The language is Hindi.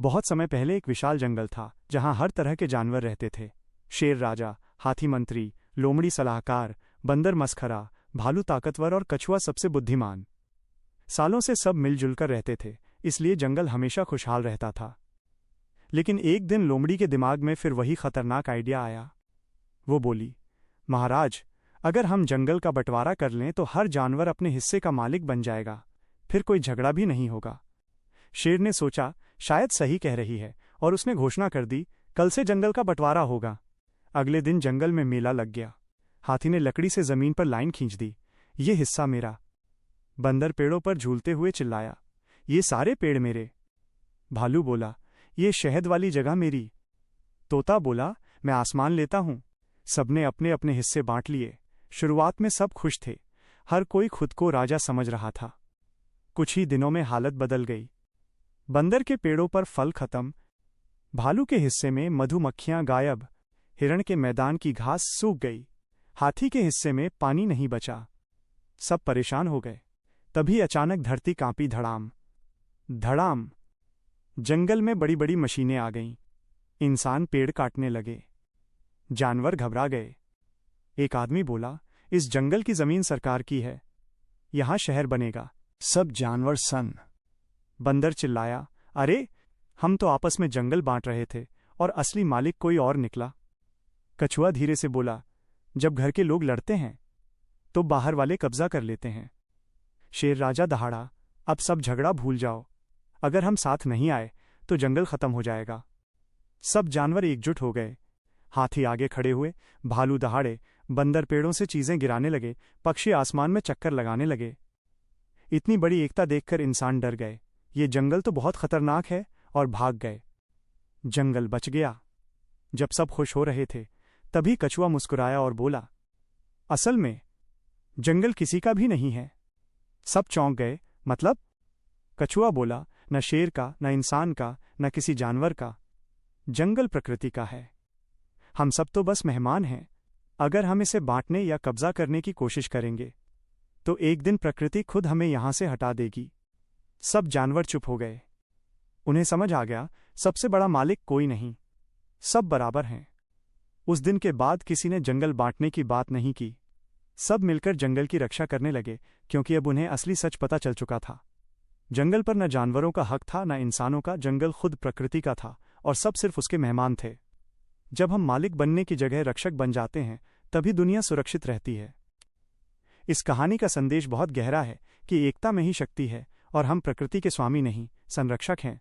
बहुत समय पहले एक विशाल जंगल था जहां हर तरह के जानवर रहते थे। शेर राजा, हाथी मंत्री, लोमड़ी सलाहकार, बंदर मस्खरा, भालू ताकतवर और कछुआ सबसे बुद्धिमान। सालों से सब मिलजुल कर रहते थे, इसलिए जंगल हमेशा खुशहाल रहता था। लेकिन एक दिन लोमड़ी के दिमाग में फिर वही खतरनाक आइडिया आया। वो बोली, महाराज, अगर हम जंगल का बंटवारा कर लें तो हर जानवर अपने हिस्से का मालिक बन जाएगा, फिर कोई झगड़ा भी नहीं होगा। शेर ने सोचा, शायद सही कह रही है, और उसने घोषणा कर दी, कल से जंगल का बंटवारा होगा। अगले दिन जंगल में मेला लग गया। हाथी ने लकड़ी से जमीन पर लाइन खींच दी, ये हिस्सा मेरा। बंदर पेड़ों पर झूलते हुए चिल्लाया, ये सारे पेड़ मेरे। भालू बोला, ये शहद वाली जगह मेरी। तोता बोला, मैं आसमान लेता हूं। सबने अपने अपने हिस्से बांट लिए। शुरुआत में सब खुश थे, हर कोई खुद को राजा समझ रहा था। कुछ ही दिनों में हालत बदल गई। बंदर के पेड़ों पर फल खत्म, भालू के हिस्से में मधुमक्खियां गायब, हिरण के मैदान की घास सूख गई, हाथी के हिस्से में पानी नहीं बचा। सब परेशान हो गए। तभी अचानक धरती कांपी, धड़ाम धड़ाम। जंगल में बड़ी बड़ी मशीनें आ गईं। इंसान पेड़ काटने लगे, जानवर घबरा गए। एक आदमी बोला, इस जंगल की जमीन सरकार की है, यहां शहर बनेगा। सब जानवर सन्न। बंदर चिल्लाया, अरे, हम तो आपस में जंगल बांट रहे थे और असली मालिक कोई और निकला। कछुआ धीरे से बोला, जब घर के लोग लड़ते हैं तो बाहर वाले कब्जा कर लेते हैं। शेर राजा दहाड़ा, अब सब झगड़ा भूल जाओ, अगर हम साथ नहीं आए तो जंगल खत्म हो जाएगा। सब जानवर एकजुट हो गए। हाथी आगे खड़े हुए, भालू दहाड़े, बंदर पेड़ों से चीजें गिराने लगे, पक्षी आसमान में चक्कर लगाने लगे। इतनी बड़ी एकता देखकर इंसान डर गए, ये जंगल तो बहुत खतरनाक है, और भाग गए। जंगल बच गया। जब सब खुश हो रहे थे तभी कछुआ मुस्कुराया और बोला, असल में जंगल किसी का भी नहीं है। सब चौंक गए, मतलब? कछुआ बोला, न शेर का, न इंसान का, न किसी जानवर का, जंगल प्रकृति का है। हम सब तो बस मेहमान हैं। अगर हम इसे बांटने या कब्जा करने की कोशिश करेंगे तो एक दिन प्रकृति खुद हमें यहां से हटा देगी। सब जानवर चुप हो गए। उन्हें समझ आ गया, सबसे बड़ा मालिक कोई नहीं, सब बराबर हैं। उस दिन के बाद किसी ने जंगल बांटने की बात नहीं की। सब मिलकर जंगल की रक्षा करने लगे, क्योंकि अब उन्हें असली सच पता चल चुका था। जंगल पर न जानवरों का हक था, न इंसानों का। जंगल खुद प्रकृति का था और सब सिर्फ उसके मेहमान थे। जब हम मालिक बनने की जगह रक्षक बन जाते हैं तभी दुनिया सुरक्षित रहती है। इस कहानी का संदेश बहुत गहरा है कि एकता में ही शक्ति है और हम प्रकृति के स्वामी नहीं, संरक्षक हैं।